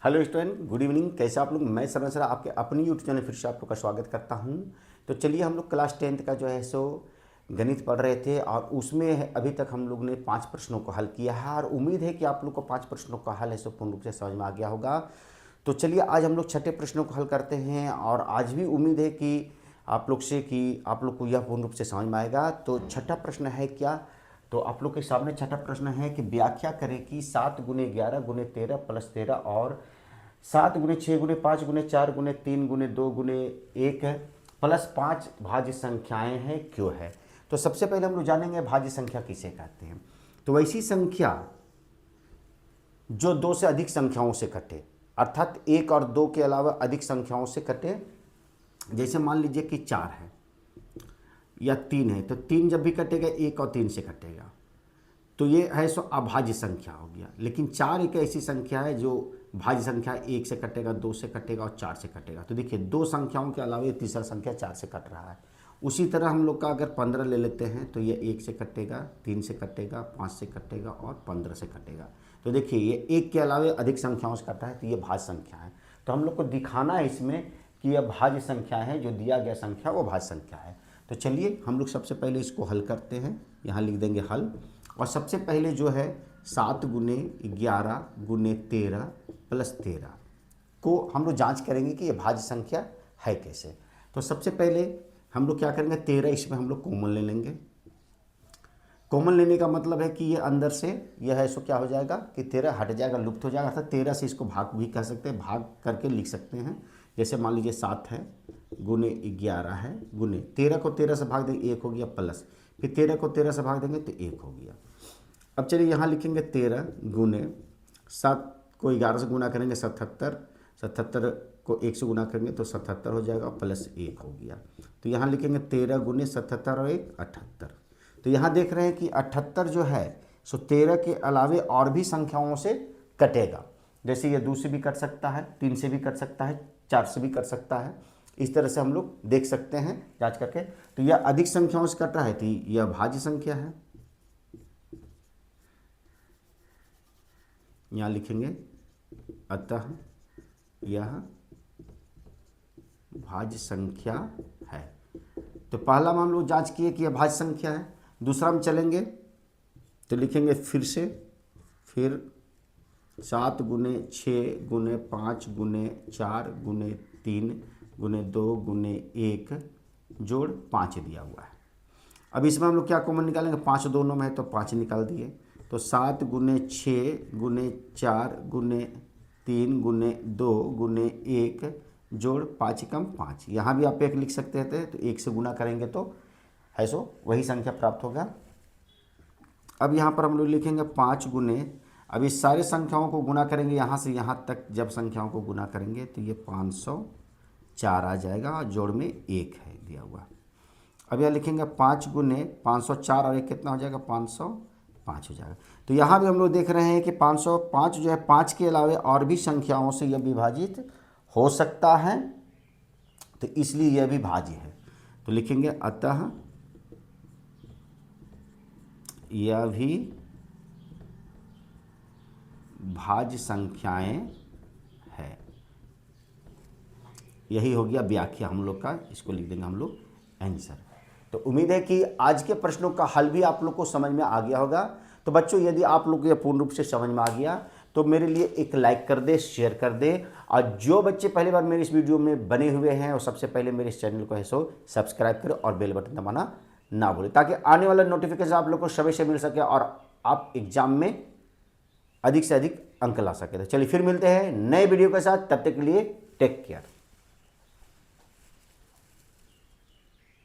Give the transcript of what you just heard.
Hello student, good evening. कैसे आप लोग? मैं सरन सर आपके अपनी यूट्यूब चैनल फिर से आप लोग का स्वागत करता हूं। तो चलिए, हम लोग क्लास 10th का जो है सो गणित पढ़ रहे थे और उसमें अभी तक हम लोग ने 5 प्रश्नों को हल किया है और उम्मीद है कि आप लोग को 5 प्रश्नों का हल है सो पूर्ण रूप से समझ में आ गया होगा। तो चलिए, आज हम लोग छठे प्रश्नों को हल करते हैं और आज भी उम्मीद है कि आप लोग से कि आप लोग को यह पूर्ण रूप से समझ में आएगा। तो छठा प्रश्न है क्या? तो आप लोग के सामने छठा प्रश्न है कि व्याख्या करें कि 7 गुने 11 गुने 13 प्लस 13 और 7 गुने 6 गुने 5 गुने 4 गुने 3 गुने 2 गुने 1 प्लस 5 भाज्य संख्याएं हैं, क्यों है? तो सबसे पहले हम लोग जानेंगे भाज्य संख्या किसे कहते हैं। तो वैसी संख्या जो 2 से अधिक संख्याओं से कटे, अर्थात 1 और 2 के अलावा अधिक संख्याओं से कटे। जैसे मान लीजिए कि 4 है या 3 है, तो 3 जब भी कटेगा 1 और 3 से कटेगा, तो ये है सो अभाज्य संख्या हो गया। लेकिन 4 एक ऐसी संख्या है जो भाज्य संख्या 1 से कटेगा, 2 से कटेगा और 4 से कटेगा। तो देखिए, 2 संख्याओं के अलावा ये तीसरा संख्या 4 से कट रहा है। उसी तरह हम लोग का अगर 15 ले लेते हैं तो ये 1 से कटेगा, 3 से कटेगा, 5 से कटेगा और 15 से कटेगा। तो देखिए, ये 1 के अलावा अधिक संख्याओं से कटा है, तो ये भाज्य संख्या है। तो हम लोग को दिखाना है इसमें कि यह भाज्य संख्या है, जो दिया गया संख्या वो भाज्य संख्या है। तो चलिए, हम लोग सबसे पहले इसको हल करते हैं। यहाँ लिख देंगे हल। और सबसे पहले जो है 7 गुने 11 गुने 13 प्लस 13 को हम लोग जांच करेंगे कि ये भाज्य संख्या है कैसे। तो सबसे पहले हम लोग क्या करेंगे, 13 इसमें हम लोग कॉमन ले लेंगे। कॉमन लेने का मतलब है कि ये अंदर से यह है सो क्या हो जाएगा कि 13 हट जाएगा, लुप्त हो जाएगा। अर्थात 13 से इसको भाग भी कह सकते हैं, भाग करके लिख सकते हैं। जैसे मान लीजिए 7 है गुने 11 है गुने 13 को 13 से भाग देंगे 1 हो गया, प्लस फिर 13 को 13 से भाग देंगे तो 1 हो गया। अब चलिए यहाँ लिखेंगे 13 गुने 7 को 11 से गुना करेंगे 77, 77 को 1 से गुना करेंगे तो 77 हो जाएगा, प्लस 1 हो गया। तो यहाँ लिखेंगे 13 गुने 77 और 1 78। तो यहाँ देख रहे हैं कि 78 जो है सो 13 के अलावे और भी संख्याओं से कटेगा। जैसे ये 2 से भी कट सकता है, 3 से भी कट सकता है, 4 से भी कट सकता है। इस तरह से हम लोग देख सकते हैं जांच करके। तो यह अधिक संख्याओं से कट रहा है तो यह भाज्य संख्या है। यहाँ लिखेंगे अतः यह भाज्य संख्या है। तो पहला में हम लोग जांच किए कि यह भाज्य संख्या है। दूसरा में चलेंगे तो लिखेंगे फिर 7 गुने 6 गुने 5 गुने 4 गुने 3 गुने 2 गुने 1 जोड़ 5 दिया हुआ है। अब इसमें हम लोग क्या कॉमन निकालेंगे, 5 दोनों में है तो 5 निकाल दिए। तो 7 गुने 6 गुने 4 गुने 3 गुने 2 गुने 1 जोड़ 5 कम 5। यहाँ भी आप 1 लिख सकते थे, तो 1 से गुना करेंगे तो है सो वही संख्या प्राप्त होगा। अब यहाँ पर हम लोग लिखेंगे 5 गुने, अब इस सारे संख्याओं को गुना करेंगे यहाँ से यहाँ तक, जब संख्याओं को गुना करेंगे तो ये 504 आ जाएगा और जोड़ में 1 है दिया हुआ। अब यह लिखेंगे 5 गुने 504 और 1 कितना हो जाएगा, 505 हो जाएगा। तो यहाँ भी हम लोग देख रहे हैं कि 505 जो है 5 के अलावा और भी संख्याओं से यह विभाजित हो सकता है, तो इसलिए यह भी भाज्य है। तो लिखेंगे अतः यह भी भाज्य संख्याएं है। यही हो गया व्याख्या हम लोग का। इसको लिख देंगे हम लोग आंसर। तो उम्मीद है कि आज के प्रश्नों का हल भी आप लोग को समझ में आ गया होगा। तो बच्चों, यदि आप लोग को यह पूर्ण रूप से समझ में आ गया तो मेरे लिए एक लाइक कर दे, शेयर कर दे। और जो बच्चे पहली बार मेरे इस वीडियो में बने हुए हैं और सबसे पहले मेरे इस चैनल को है सो सब्सक्राइब करें और बेल बटन दबाना ना भूलें, ताकि आने वाला नोटिफिकेशन आप लोग को समय से मिल सके और आप एग्जाम में अधिक से अधिक अंक ला सके। तो चलिए फिर मिलते हैं नए वीडियो के साथ, तब तक के लिए टेक केयर।